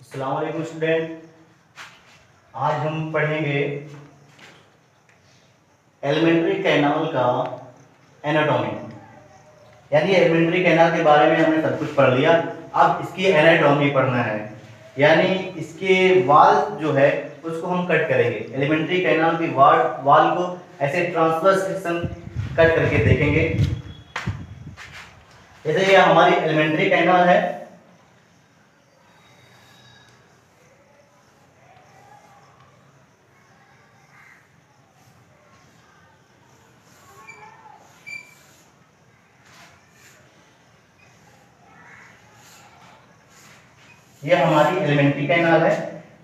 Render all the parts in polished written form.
अस्सलाम वालेकुम स्टूडेंट। आज हम पढ़ेंगे एलिमेंट्री कैनाल का एनाटॉमी। यानी एलिमेंट्री कैनाल के बारे में हमने सब कुछ पढ़ लिया। अब इसकी एनाटॉमी पढ़ना है, यानी इसके वाल जो है उसको हम कट करेंगे। एलिमेंट्री कैनाल की वाल को ऐसे ट्रांसवर्स सेक्शन कट करके देखेंगे। जैसे ये हमारी एलिमेंट्री कैनाल है, ये हमारी एलिमेंट्री कैनाल है।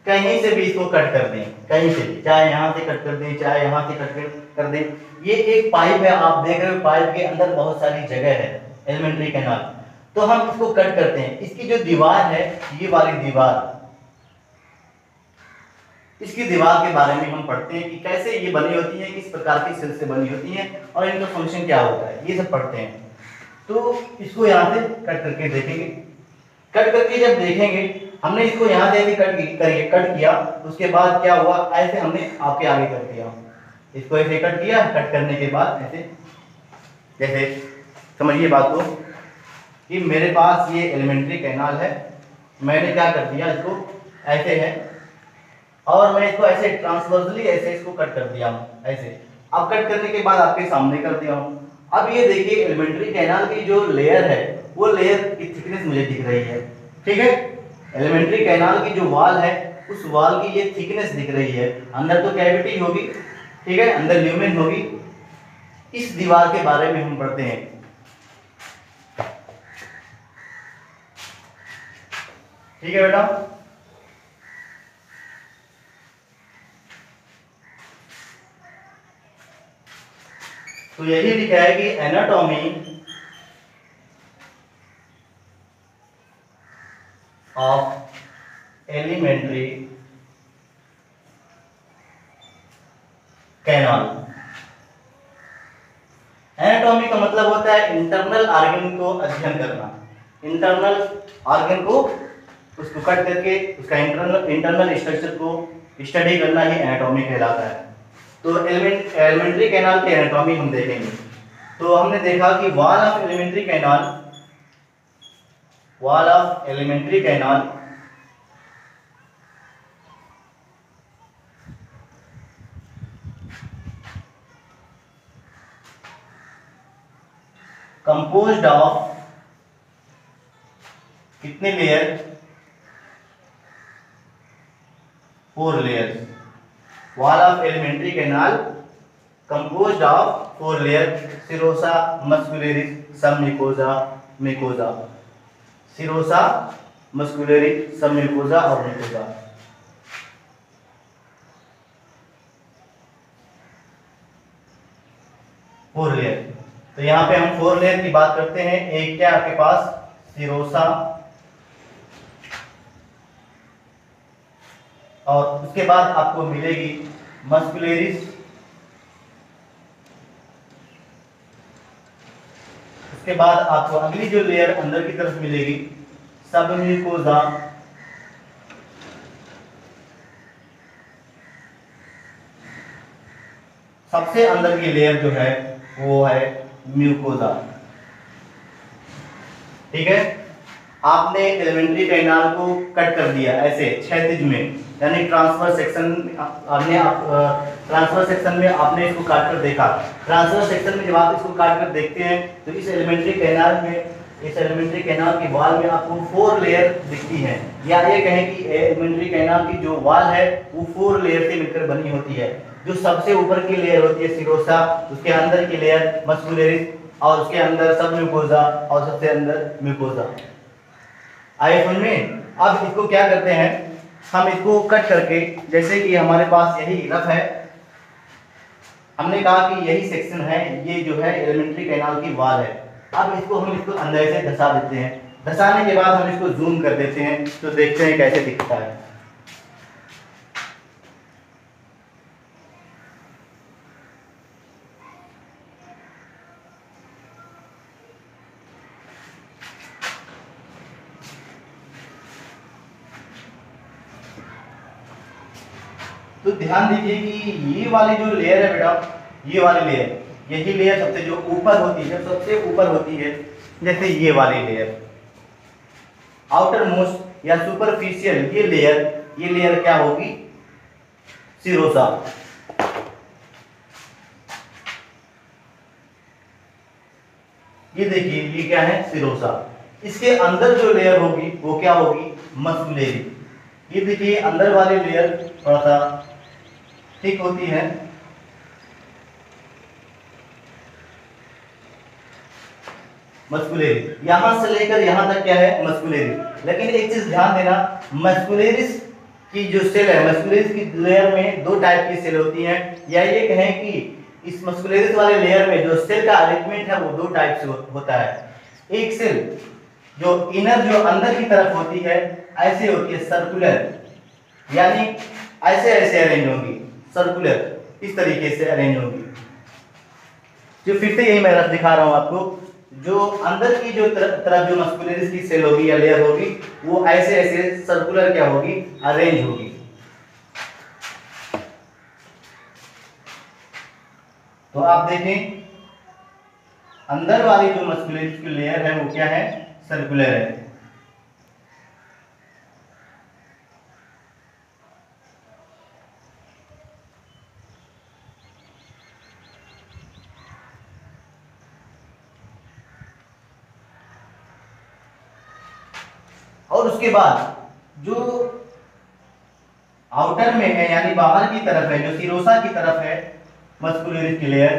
कहीं से भी इसको कट कर दें, कहीं से भी, चाहे यहाँ से कट कर दें, चाहे यहाँ से कट कर दें। ये एक पाइप है, आप देख रहे हो पाइप के अंदर बहुत सारी जगह है एलिमेंट्री कैनाल। तो हम इसको कट करते हैं। इसकी जो दीवार है, ये वाली दीवार, इसकी दीवार के बारे में हम पढ़ते हैं कि कैसे ये बनी होती है, किस प्रकार की सेल से बनी होती है और इनका फंक्शन क्या होता है, ये सब पढ़ते हैं। तो इसको यहाँ से कट करके देखेंगे। कट करके जब देखेंगे, हमने इसको यहाँ से ऐसे कट किया, उसके बाद क्या हुआ, ऐसे हमने आपके आगे कर दिया। इसको ऐसे कट किया, कट करने के बाद ऐसे, जैसे समझिए बात को कि मेरे पास ये एलिमेंट्री कैनाल है, मैंने क्या कर दिया, इसको ऐसे है और मैं इसको ऐसे ट्रांसवर्सली ऐसे इसको कट कर दिया हूँ ऐसे। अब कट करने के बाद आपके सामने कर दिया हूँ। अब ये देखिए एलिमेंट्री कैनाल की जो लेयर है, वो लेयर की थिकनेस मुझे दिख रही है। ठीक है, एलिमेंट्री कैनाल की जो वाल है, उस वाल की ये थिकनेस दिख रही है। अंदर तो कैविटी होगी, ठीक है, अंदर ल्यूमेन होगी। इस दीवार के बारे में हम पढ़ते हैं। ठीक है बेटा, तो यही लिखा है कि anatomy of alimentary canal. Anatomy का मतलब होता है इंटरनल ऑर्गन को अध्ययन करना। इंटरनल ऑर्गन को उसको कट करके उसका इंटरनल स्ट्रक्चर को स्टडी करना ही एनाटॉमी कहलाता है। तो एलिमेंट्री कैनाल की एनाटॉमी हम देखेंगे। तो हमने देखा कि wall of alimentary canal composed of कितने layer, 4 layers. Wall of alimentary canal composed of 4 layers: serosa, muscularis, submucosa, mucosa। serosa, muscularis, submucosa और mucosa। Four layer. तो यहाँ पे हम 4 लेयर की बात करते हैं। एक क्या आपके पास सिरोसा, और उसके बाद आपको मिलेगी मस्कुलेरिस, उसके बाद आपको अगली जो लेयर अंदर की तरफ मिलेगी सबम्यूकोसा, सबसे अंदर की लेयर जो है वो है म्यूकोसा। ठीक है, आपने एलिमेंट्री कैनाल को कट कर दिया ऐसे क्षैतिज में, यानी ट्रांसफर सेक्शन में आपने इसको काट कर देखा। ट्रांसफर सेक्शन में जब आप इसको काट कर देखते हैं तो इस एलिमेंट्री कैनाल की वॉल में आपको 4 लेयर दिखती हैं। या ये कहें कि एलिमेंट्री कैनाल की जो वॉल है वो 4 लेयर से मिलकर बनी होती है। जो सबसे ऊपर की लेयर होती है सिरोसा, उसके अंदर की लेयर मस्कुलेरिस, और उसके अंदर सब म्यूकोसा, और सबसे अंदर म्यूकोसा। आइए समझ में। अब इसको क्या करते हैं, हम इसको कट करके, जैसे कि हमारे पास यही रफ है, हमने कहा कि यही सेक्शन है, ये जो है एलिमेंट्री कैनाल की वॉल है। अब इसको हम इसको अंदर से धंसा देते हैं। धंसाने के बाद हम इसको जूम कर देते हैं, तो देखते हैं कैसे दिखता है। तो ध्यान दीजिए कि ये वाली जो लेयर है बेटा, ये वाली लेयर, यही लेयर सबसे जो ऊपर होती है, सबसे ऊपर होती है, जैसे ये वाली लेयर आउटर मोस्ट या सुपरफिशियल ये लेयर क्या होगी, सिरोसा। ये देखिए ये क्या है, सिरोसा। इसके अंदर जो लेयर होगी वो क्या होगी, मस्कुलेरी। ये देखिए अंदर वाली लेयर थोड़ा सा थिक होती है, मस्कुलेरी। यहां से लेकर यहां तक क्या है, मस्कुलेरी। लेकिन एक चीज ध्यान देना, मस्कुलेरिस की जो सेल है, मस्कुलेरिस की लेयर में दो टाइप की सेल होती हैं, या ये कहें कि इस मस्कुलेरिस वाले लेयर में जो सेल का अरेंजमेंट है वो दो टाइप से होता है। एक सेल जो इनर जो अंदर की तरफ होती है ऐसे होती है सर्कुलर, यानी ऐसे ऐसे अरेंज होगी, सर्कुलर इस तरीके से अरेंज होगी। जो फिर से यही मैं रफ दिखा रहा हूं आपको, जो अंदर की जो तरफ जो मस्कुलेरिस की सेल होगी या लेयर होगी वो ऐसे ऐसे सर्कुलर क्या होगी, अरेंज होगी। तो आप देखें अंदर वाली जो मस्कुलेरिस की लेयर है वो क्या है, सर्कुलर है। और उसके बाद जो आउटर में है यानी बाहर की तरफ है, जो सिरोसा की तरफ है मस्कुलेरिस की लेयर,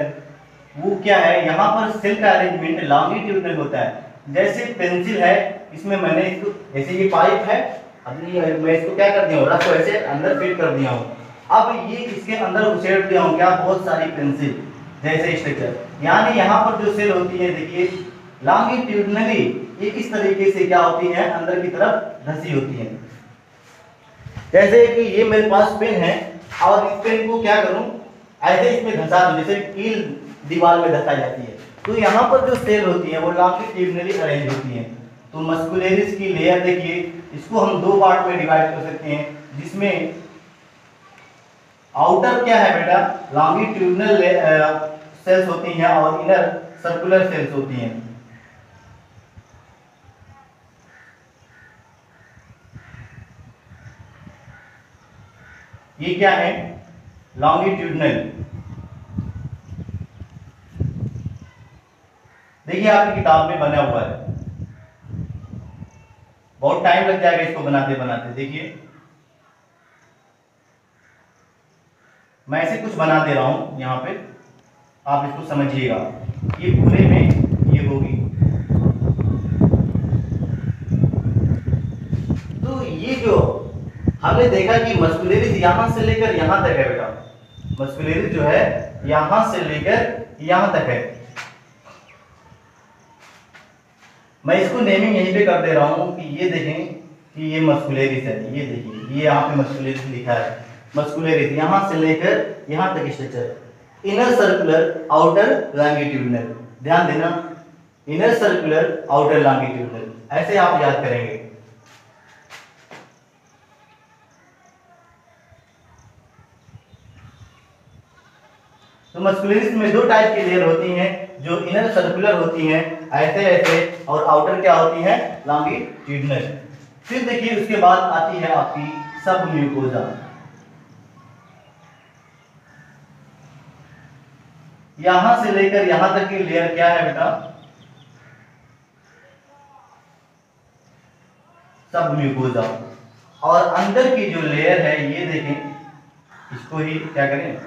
वो क्या है, यहाँ पर सेल का अरेंजमेंट लॉन्गिट्यूडनल होता है। जैसे पेंसिल है, इसमें मैंने इसको जैसे ये पाइप है, अभी मैं इसको क्या कर दिया हूँ, रफ को ऐसे अंदर फिट कर दिया हूँ। अब ये इसके अंदर उछेड़ दिया हूँ क्या, बहुत सारी पेंसिल जैसे स्ट्रक्चर, यानी यहाँ पर जो सेल होती है देखिए लॉन्गिट्यूडनली ये इस तरीके से क्या होती है, अंदर की तरफ धसी होती है। जैसे कि ये मेरे पास पेन है और इस पेन को क्या करूं, ऐसे इसमें धंसा दूं, जैसे कील दीवार में धंसा जाती है, तो यहाँ पर जो सेल होती है वो लॉन्गिट्यूडनली अरेंज होती है। तो मस्कुलेरिस की लेयर देखिए, इसको हम दो पार्ट में डिवाइड कर सकते हैं, जिसमें आउटर क्या है बेटा, लॉन्गिट्यूडनल सेल्स होती हैं और इनर सर्कुलर सेल्स होती हैं। ये क्या है, लॉन्गिट्यूडनल। देखिए आपकी किताब में बना हुआ है, बहुत टाइम लग जाएगा इसको बनाते बनाते। देखिए मैं ऐसे कुछ बना दे रहा हूं यहां पे, आप इसको समझिएगा। ये पूरे में ये होगी, तो ये जो हमने देखा कि मस्कुलेरिस यहां से लेकर यहां तक है बेटा, मस्कुलेरिस जो है यहां से लेकर यहां तक है। मैं इसको नेमिंग यहीं पे कर दे रहा हूं कि ये देखें कि ये मस्कुलेरिस है, ये देखिए ये यहाँ पे मस्कुलेरिस लिखा है, मस्कुलेरिस यहां से लेकर यहां तक structure, inner circular outer longitudinal. ध्यान देना, इनर सर्कुलर आउटर लॉन्गिट्यूडनल, ऐसे आप याद करेंगे। तो मस्कुलेरिस में दो टाइप की लेयर होती हैं, जो इनर सर्कुलर होती हैं ऐसे ऐसे, और आउटर क्या होती है, लॉन्गिट्यूडनल। फिर देखिए उसके बाद आती है आपकी सब म्यूकोजा। यहां से लेकर यहां तक की लेयर क्या है बेटा, सब म्यूकोजा। और अंदर की जो लेयर है ये देखें, इसको ही क्या करें,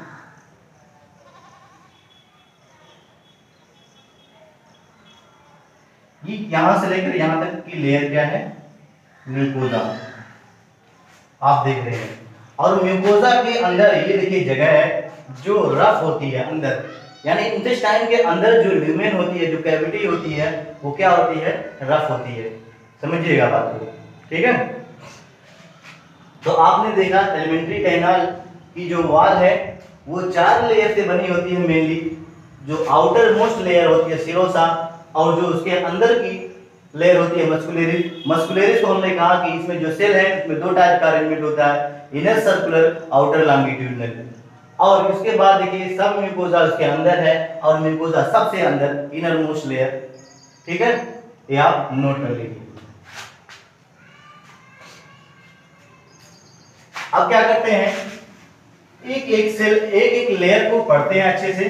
ये यहां से लेकर यहां तक की लेयर क्या है, म्यूकोजा, आप देख रहे हैं। और म्यूकोजा के अंदर ये देखिए जगह है जो रफ होती है अंदर, यानी इंटेस्टाइन के अंदर जो ल्यूमेन होती है, जो कैविटी होती है, वो क्या होती है, रफ होती है। समझिएगा बात को, ठीक है। तो आपने देखा एलिमेंट्री कैनाल की जो वॉल है वो 4 लेयर से बनी होती है मेनली, जो आउटर मोस्ट लेयर होती है सिरोसा, और जो उसके अंदर की लेयर होती है मस्कुलरिस। मस्कुलरिस को हमने कहा कि इसमें जो सेल है उसमें दो टाइप का अरेंजमेंट होता है, इनर सर्कुलर, आउटर लॉन्गिट्यूडिनल। और उसके बाद देखिए सब म्यूकोजा उसके अंदर है और म्यूकोजा सबसे अंदर इनर मोस्ट लेयर। ठीक है, ये आप नोट कर लीजिए। अब क्या करते हैं, एक एक सेल एक एक लेयर को पढ़ते हैं अच्छे से।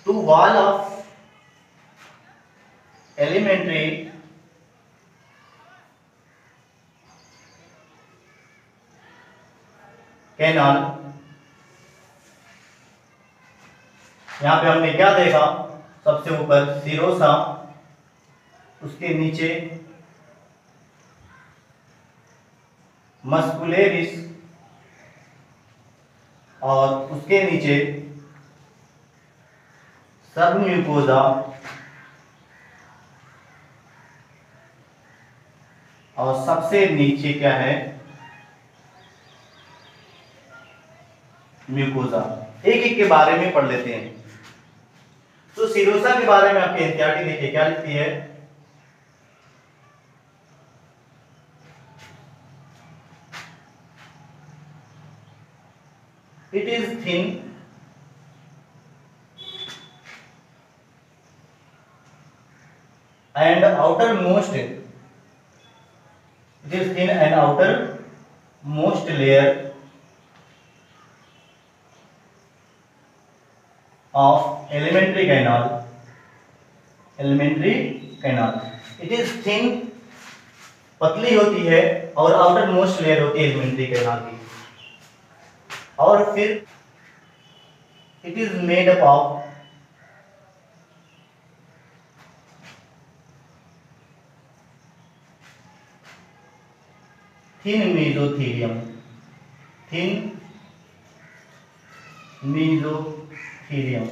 तो वॉल ऑफ एलिमेंट्री कैनाल, यहां पे हमने क्या देखा, सबसे ऊपर सीरोसा, उसके नीचे मस्कुलेरिस और उसके नीचे सबम्यूकोजा और सबसे नीचे क्या है, म्यूकोजा। एक एक के बारे में पढ़ लेते हैं। तो सीरोसा के बारे में आपके एनसीईआरटी देखिए क्या लिखती है, it is thin and outermost, it is thin and outermost layer of elementary canal, elementary canal, it is thin, पतली होती है और आउटर मोस्ट लेयर होती है एलिमेंट्री कैनाल की। और फिर it is made up of thin mesothelium, thin mesothelium,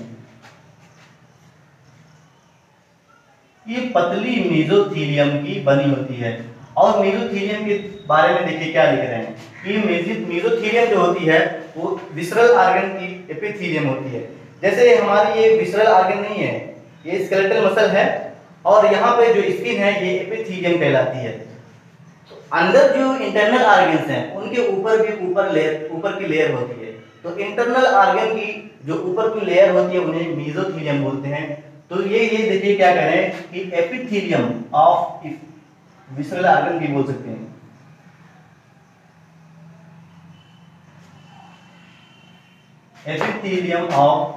ये पतली मेसोथीलियम की बनी होती है। और मेसोथीलियम के बारे में देखिए क्या लिख रहे हैं, ये मेसोथीलियम जो होती है वो विसरल ऑर्गन की एपिथीलियम होती है। जैसे हमारी ये विसरल ऑर्गन नहीं है, ये स्केलेटल मसल है और यहाँ पे जो स्किन है ये एपिथीलियम कहलाती है। तो अंदर जो इंटरनल ऑर्गन्स हैं उनके ऊपर भी ऊपर की लेयर होती है। तो इंटरनल ऑर्गन की जो ऊपर की लेयर होती है उन्हें मेसोथीलियम बोलते हैं। तो ये देखिए क्या कह रहे हैं कि एपिथीलियम ऑफ विसरल ऑर्गन भी बोल सकते हैं। एपिथेलियम ऑफ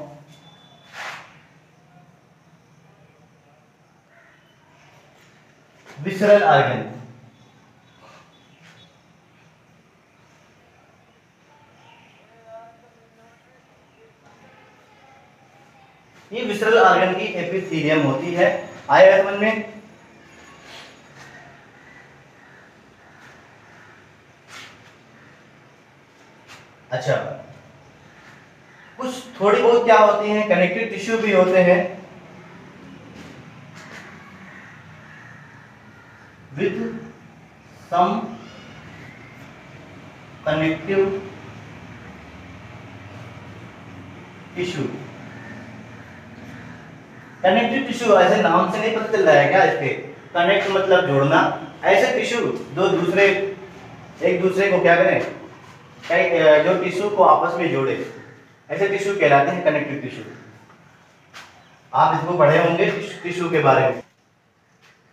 विसरल ऑर्गन, ये विसरल ऑर्गन की एपिथेलियम होती है। आया समझ में? अच्छा, कुछ थोड़ी बहुत क्या होती हैं, कनेक्टिव टिश्यू भी होते हैं with some connective tissue. Connective tissue ऐसे नाम से नहीं पता चल रहा है क्या इसके? कनेक्ट मतलब जोड़ना, ऐसे टिश्यू दो दूसरे एक दूसरे को क्या करें, जो टिश्यू को आपस में जोड़े, ऐसे टिश्यू कहलाते हैं कनेक्टिव टिश्यू। आप इसको पढ़े होंगे टिश्यू के बारे में।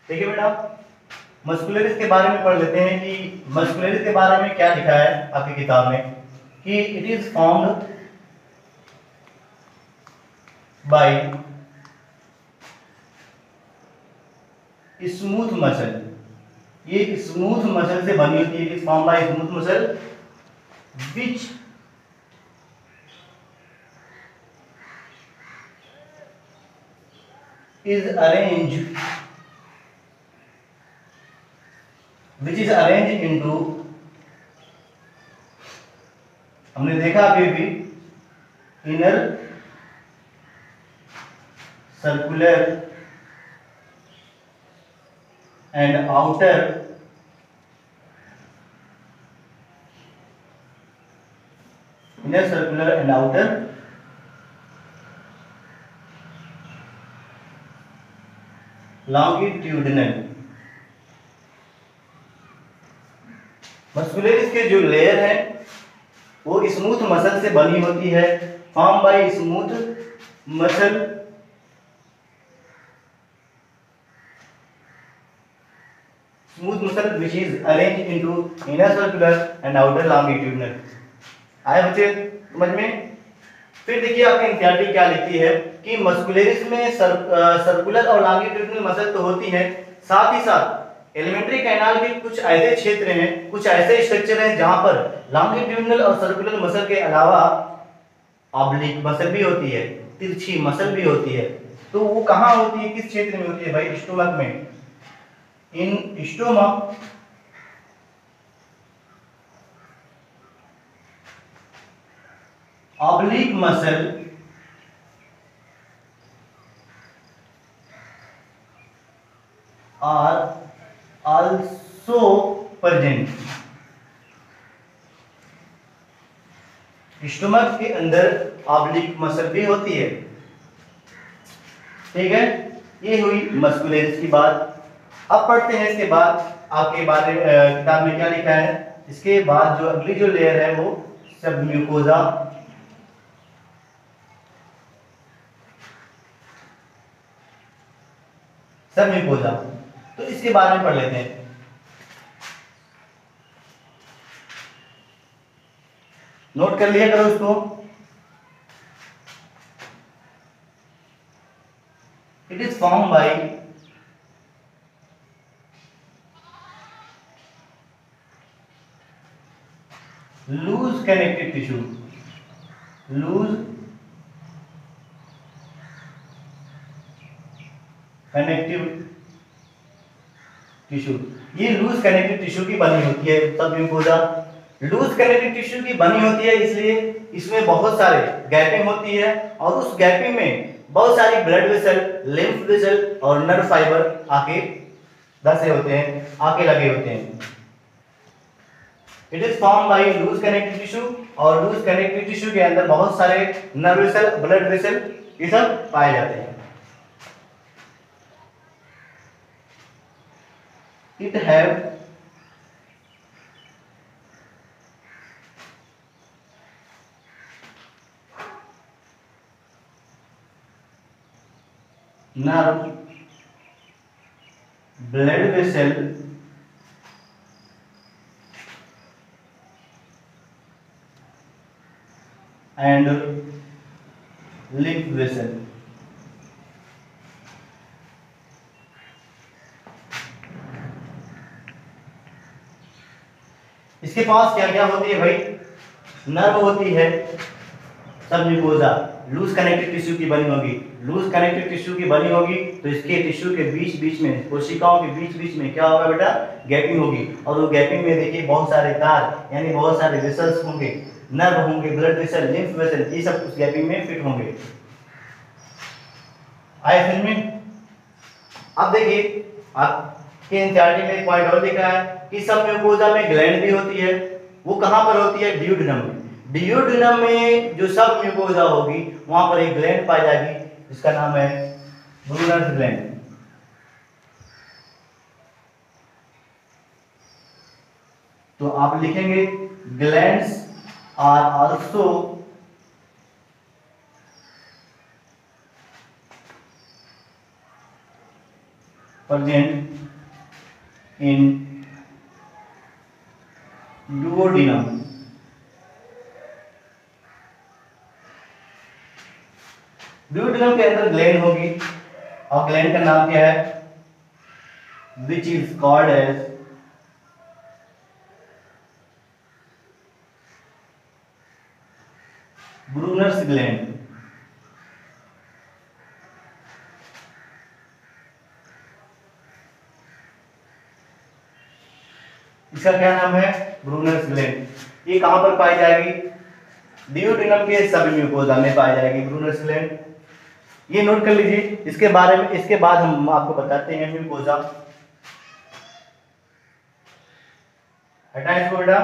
ठीक है बेटा, मस्कुलरिस के बारे में पढ़ लेते हैं कि मस्कुलरिस के बारे में क्या लिखा है आपकी किताब में कि it is formed by smooth muscle. ये स्मूथ मसल से बनी होती है, it is formed by smooth muscle which is arranged into, हमने देखा अभी भी, inner circular and outer inner circular and outer longitudinal. Muscularis के जो लेयर है वो स्मूथ मसल से बनी होती है, form by smooth muscle which is arranged into inner circular and outer longitudinal। आए बच्चे समझ में? फिर देखिए आपकी एनसीईआरटी क्या लिखती है कि मस्कुलरिस में सर्कुलर और लॉन्गिट्यूडिनल मसल तो होती है, साथ ही साथ एलिमेंट्री कैनाल के कुछ ऐसे क्षेत्र हैं, कुछ ऐसे स्ट्रक्चर हैं जहां पर लॉन्गिट्यूडिनल और सर्कुलर मसल के अलावा ऑब्लिक मसल भी होती है, तिरछी मसल भी होती है। तो वो कहां होती है, किस क्षेत्र में होती है भाई? स्टोमक में। In stomach oblique muscle are also present। Stomach के अंदर ऑब्लिक मसल भी होती है, ठीक है। ये हुई मस्कुलरिस की बात। अब पढ़ते हैं इसके बाद आपके बारे में किताब में क्या लिखा है। इसके बाद जो अगली जो लेयर है वो सबम्यूकोजा, सबम्यूकोजा, तो इसके बारे में पढ़ लेते हैं। नोट कर लिया करो उसको। It is form by loose connective tissue, loose connective tissue. ये लूज कनेक्टिव टिश्यू की बनी होती है सबम्यूकोजा। लूज कनेक्टिव टिश्यू की बनी होती है इसलिए इसमें बहुत सारे गैपिंग होती है और उस गैपिंग में बहुत सारी ब्लड वेसल, लिम्फ वेसल और नर्व फाइबर आके धसे होते हैं, आके लगे होते हैं। It is form by loose connective tissue, और लूज कनेक्टिव टिश्यू के अंदर बहुत सारे नर्व वेसल, ब्लड वेसल ये सब पाए जाते हैं। It have nerve, blood vessel and lymph vessel। इसके पास क्या क्या होती है भाई? नर्व होती है सबम्यूकोजा, लूज कनेक्टिव टिश्यू की बनी होगी। लूज कनेक्टिव टिश्यू की बनी होगी तो इसके टिश्यू के बीच बीच में, कोशिकाओं के बीच बीच में क्या होगा बेटा? गैपिंग होगी। और वो गैपिंग में देखिए बहुत सारे तार यानी बहुत सारे वेसल्स होंगे, नर्व होंगे, ब्लड वेसल, लिम्फ वेसल, ये सब उस गैपिंग में फिट होंगे। आए समझ में? अब देखिए आपके एनसीईआरटी में एक पॉइंट और लिखा है कि सबम्यूकोजा में ग्लैंड भी होती है। वो कहां पर होती है? डियूडिनम में। डियूडिनम में जो सबम्यूकोजा होगी वहां पर एक ग्लैंड पाई जाएगी जिसका नाम है ब्रूनर्स ग्लैंड। तो आप लिखेंगे glands are also present in duodenum। duodenum के अंदर ग्लैंड होगी और ग्लैंड का नाम क्या है? which is called as Brunner's gland. इसका क्या नाम है? Brunner's gland. ये कहां पर पाई जाएगी? डियूडिनम के सबम्यूकोजा में पाई जाएगी ब्रूनर्स ग्लैंड। ये नोट कर लीजिए। इसके बारे में इसके बाद हम आपको बताते हैं म्यूकोजा। हटाएं इसको बेटा।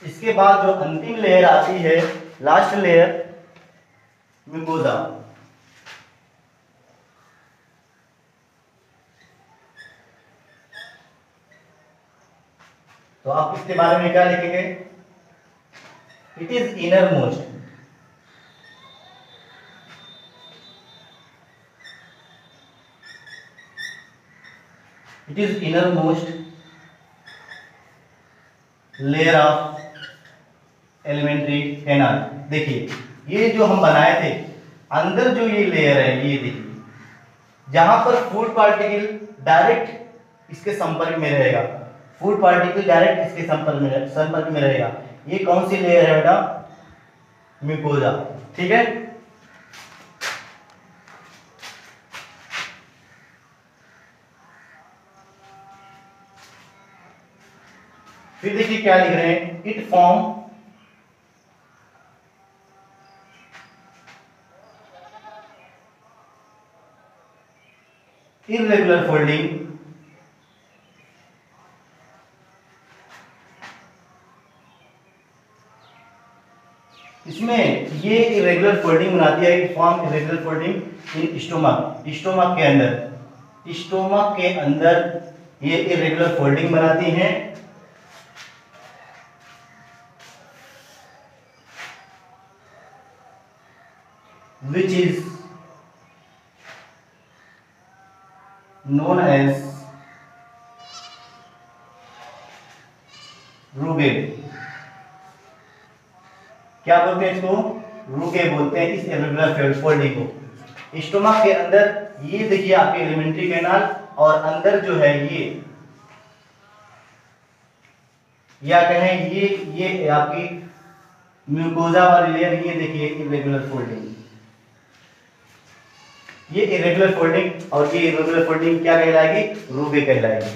इसके बाद जो अंतिम लेयर आती है, लास्ट लेयर, म्यूकोजा। तो आप इसके बारे में क्या लिखेंगे? It is inner most, it is inner most layer of alimentary canal. देखिए ये जो हम बनाए थे, अंदर जो ये लेयर है, ये देखिए, जहां पर फूड पार्टिकल डायरेक्ट इसके संपर्क में रहेगा, फूड पार्टिकल डायरेक्ट इसके संपर्क में रहेगा, ये कौन सी लेयर है बेटा? म्यूकोजा। ठीक है, फिर देखिए क्या लिख रहे हैं, इट फॉर्म इर्रेगुलर फोल्डिंग इसमें ये इरेगुलर फोल्डिंग बनाती है, form irregular folding in stomach, stomach के अंदर, स्टोमक के अंदर ये इरेगुलर फोल्डिंग बनाती हैं, which is known as रूगे। क्या बोलते हैं इसको? रूगे बोलते हैं इस इरेगुलर फोल्डिंग को। स्टोमक के अंदर ये देखिए आपके एलिमेंट्री कैनाल, और अंदर जो है ये, या कहें ये आपकी म्यूकोजा वाली लेयर, ये देखिए इरेगुलर फोल्डिंग, ये इरेगुलर फोल्डिंग, और ये इरेगुलर फोल्डिंग क्या कहलाएगी? रूगे कहलाएगी।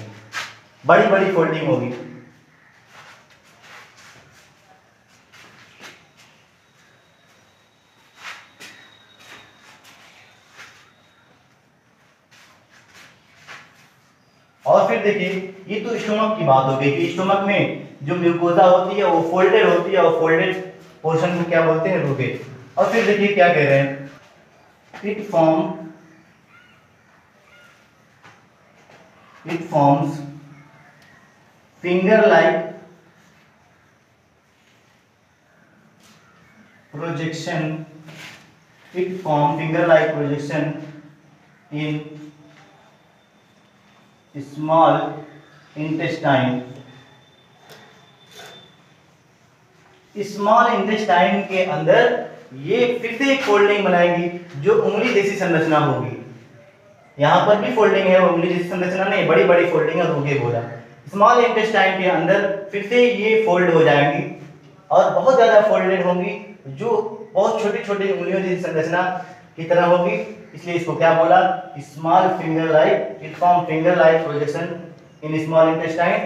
बड़ी बड़ी फोल्डिंग होगी। और फिर देखिए, ये तो स्टोमक की बात हो गई कि स्टोमक में जो म्यूकोजा होती है वो फोल्डेड होती है, और फोल्डेड पोर्शन को क्या बोलते हैं? रूगे। और फिर देखिए क्या कह रहे हैं, it forms finger like projection, it form finger like projection in small intestine, small intestine के अंदर ये फिर से एक फोल्डिंग बनाएगी जो उंगली जैसी संरचना होगी। यहाँ पर भी फोल्डिंग है, उंगली जैसी संरचना नहीं, बड़ी बड़ी फोल्डिंग है, रूगे बोला। स्मॉल इंटेस्टाइन के अंदर फिर से ये फोल्ड हो जाएंगी और बहुत ज्यादा फोल्डेड होंगी, जो बहुत छोटी छोटी उंगलियों जैसी संरचना की तरह होगी, इसलिए इसको क्या बोला? Small finger like, it form finger like projection in small intestine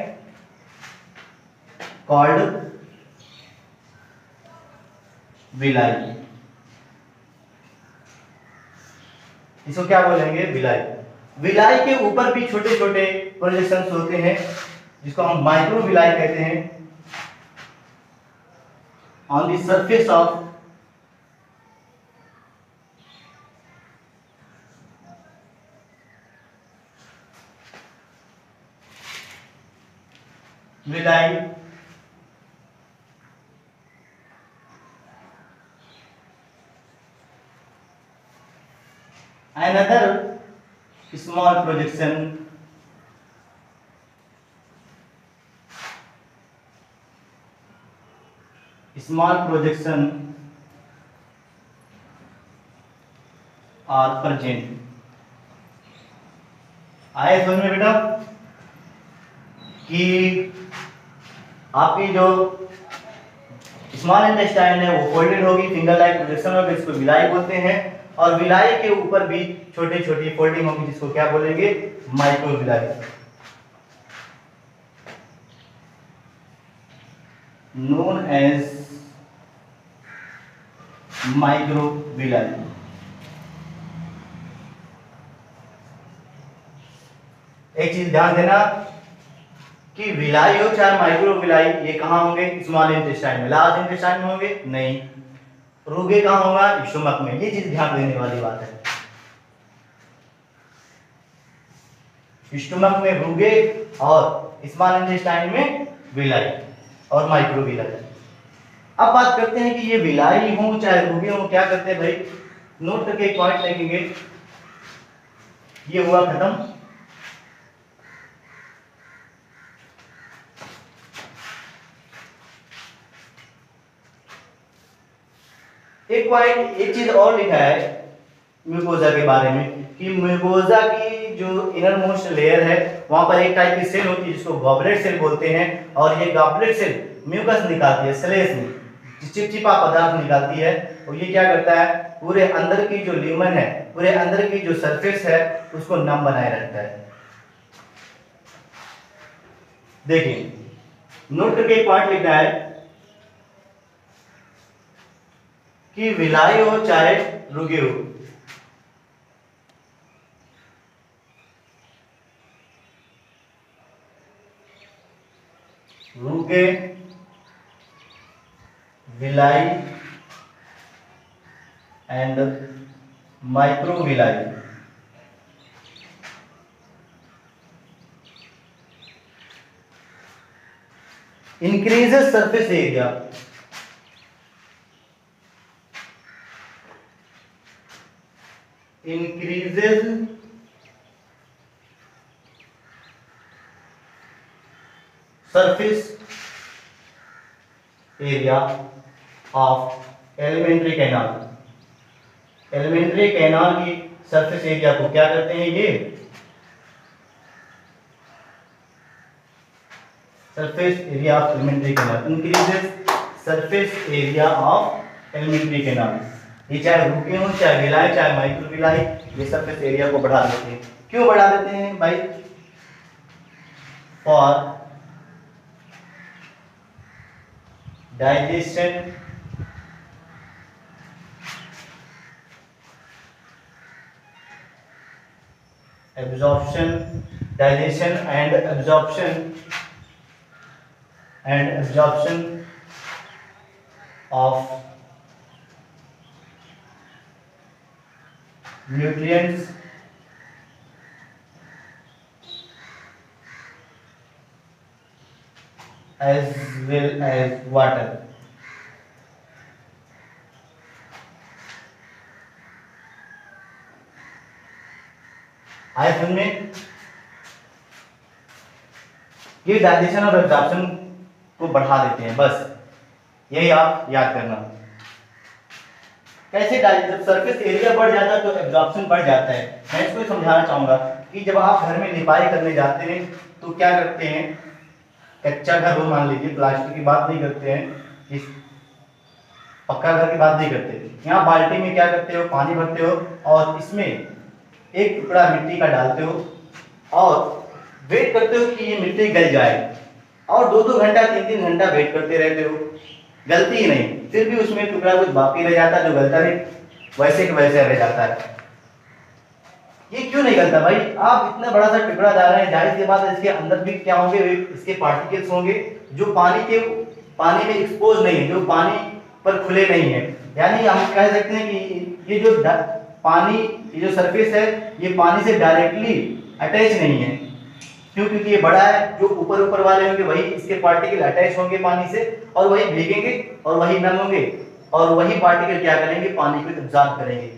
called villi. इसको क्या बोलेंगे? विलाई। विलाई के ऊपर भी छोटे छोटे प्रोजेक्शंस होते हैं जिसको हम माइक्रो विलाई कहते हैं। On the surface of villi another small projection are present। आए समझ में बेटा कि आपकी जो स्मॉल इंटेस्टाइन है वो फोल्डेड होगी, फिंगर लाइक प्रोजेक्शन होगी, इसको विलाई बोलते हैं। और विलाई के ऊपर भी छोटी छोटी फोल्डिंग होगी जिसको क्या बोलेंगे? Micro villi. Known as micro villi. एक चीज ध्यान देना कि विलाई हो चाहे माइक्रो विलाई, ये कहाँ होंगे? स्मॉल इंटेस्टाइन में। लार्ज इंटेस्टाइन में होंगे? नहीं। रुगे कहाँ होगा? स्टोमक में। ये चीज ध्यान देने वाली बात है, स्टोमक में रुगे और स्मॉल इंटेस्टाइन में विलाई और माइक्रो विलाई। अब बात करते हैं कि ये विलाई हो चाहे रुगे हो, क्या करते हैं भाई? नोट करके एक पॉइंट लिखेंगे, ये हुआ खत्म। एक पॉइंट, एक चीज और लिखा है म्यूकोजा के बारे में कि म्यूकोजा की जो इनर मोस्ट लेयर है वहां पर एक टाइप की सेल होती है जिसको गॉबलेट सेल बोलते हैं, और ये गॉबलेट सेल म्यूकस निकालती है, स्लेश में चिपचिपा पदार्थ निकालती है। और ये क्या करता है? पूरे अंदर की जो ल्यूमन है, पूरे अंदर की जो सरफेस है उसको नम बनाए रखता है। देखिए नोट करके एक पॉइंट लिखना है कि विलाई हो चाहे रुगे हो, रुगे, villi and micro villi, increases surface area, increases surface area of elementary canal। Alimentary canal की सरफेस एरिया को क्या करते हैं? ये surface area of elementary canal increases surface area of elementary canal। ये चाहे रुके हो चाहे विलाई चाहे माइक्रो विलाई, ये सरफेस एरिया को बढ़ा देते हैं। क्यों बढ़ा देते हैं भाई? For digestion, absorption, digestion and absorption of nutrients as well as water। आए समझ में? ये डाइजेशन और एब्जॉर्प्शन को बढ़ा देते हैं, बस यही आप याद करना। कैसे? जब सरफेस एरिया बढ़ जाता है तो एब्जॉर्प्शन बढ़ जाता है। मैं इसको समझाना चाहूंगा कि जब आप घर में लिपाई करने जाते हैं तो क्या करते हैं? कच्चा घर हो मान लीजिए, प्लास्टिक की बात नहीं करते हैं, इस पक्का घर की बात नहीं करते। यहाँ बाल्टी में क्या करते हो? पानी भरते हो और इसमें एक टुकड़ा मिट्टी का डालते हो और वेट करते हो कि ये मिट्टी गल जाए, और 2-2 घंटा 3-3 घंटा वेट करते रहते हो, गलती ही नहीं, फिर भी उसमें टुकड़ा कुछ बाकी रह जाता है जो गलता नहीं, वैसे के वैसे रह जाता है। ये क्यों नहीं गलता भाई? आप इतना बड़ा सा टुकड़ा डाल रहे हैं, जाहिर सी बात है इसके अंदर भी क्या होंगे? इसके पार्टिकल्स होंगे जो पानी में एक्सपोज नहीं है, जो पानी पर खुले नहीं है। यानी हम कह सकते हैं कि ये जो पानी, ये जो सरफेस है ये पानी से डायरेक्टली अटैच नहीं है। क्यों? क्योंकि ये बड़ा है, जो ऊपर वाले होंगे वही इसके पार्टिकल अटैच होंगे पानी से, और वही भीगेंगे और वही नम होंगे, और वही पार्टिकल क्या करेंगे? पानी को एब्जॉर्ब करेंगे।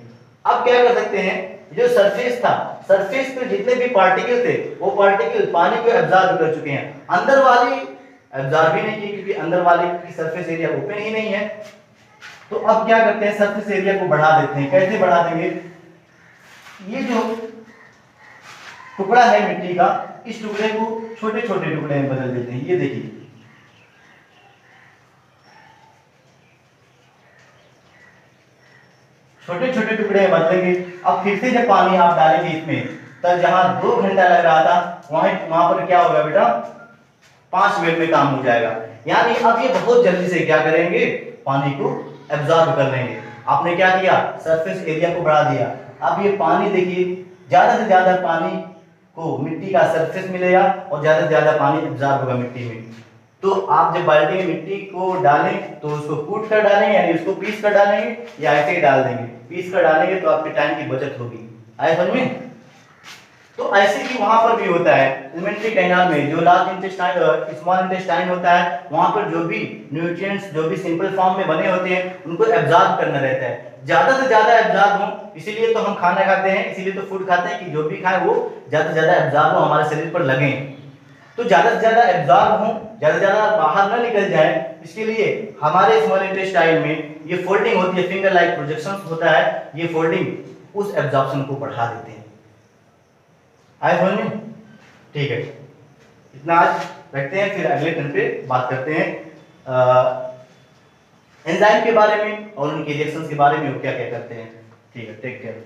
अब क्या कर सकते हैं? जो सरफेस था, सरफेस पे जितने भी पार्टिकल थे वो पार्टिकल पानी को एब्जॉर्ब कर चुके हैं, अंदर वाली एब्जॉर्ब ही नहीं की, क्योंकि अंदर वाले की सरफेस एरिया ओपन ही नहीं है। तो अब क्या करते हैं? सरफेस एरिया को बढ़ा देते हैं। कैसे बढ़ा देंगे? ये जो टुकड़ा है मिट्टी का, इस टुकड़े को छोटे छोटे टुकड़े में बदल देते हैं। ये देखिए, छोटे छोटे टुकड़े में बदलेंगे। अब फिर से जब पानी आप डालेंगे इसमें, तब जहां 2 घंटा लग रहा था वहां पर क्या होगा बेटा? 5 मिनट में काम हो जाएगा। यानी अब ये बहुत जल्दी से क्या करेंगे? पानी को एब्जॉर्ब कर लेंगे। आपने क्या किया? सरफेस एरिया को बढ़ा दिया। अब ये पानी देखिए, ज्यादा से ज्यादा पानी को मिट्टी का सरफेस मिलेगा और ज़्यादा से ज़्यादा पानी एब्जॉर्ब होगा मिट्टी में। तो आप जब बाल्टी में मिट्टी को डालें तो उसको कूट कर डालेंगे, यानी उसको पीस कर डालेंगे या ऐसे ही डाल देंगे। पीस कर डालेंगे तो आपके टाइम की बचत होगी। आए समझ में? तो ऐसे ही वहां पर भी होता है एलिमेंट्री कैनाल में, जो लार्ज इंटेस्टाइन स्मॉल इंटेस्टाइन होता है, वहां पर जो भी न्यूट्रिएंट्स जो भी सिंपल फॉर्म में बने होते हैं उनको एब्जॉर्ब करना रहता है, ज्यादा से ज्यादा एब्जॉर्ब हो। इसीलिए तो हम खाना खाते हैं, इसीलिए तो फूड खाते हैं कि जो भी खाएं वो ज्यादा से ज्यादा एब्जॉर्ब हो, हमारे शरीर पर लगे। तो ज्यादा से ज्यादा एब्जॉर्ब हो, ज्यादा से ज्यादा बाहर ना निकल जाए, इसके लिए हमारे स्मॉल इंटेस्टाइन में ये फोल्डिंग होती है, फिंगर लाइक प्रोजेक्शन होता है, ये फोल्डिंग उस एब्जॉर्प्शन को बढ़ा देते हैं। आए समझ में? ठीक है, इतना आज रखते हैं, फिर अगले टर्न पे बात करते हैं एंजाइम के बारे में और उनके रिएक्शंस के बारे में, वो क्या क्या करते हैं। ठीक है, टेक केयर।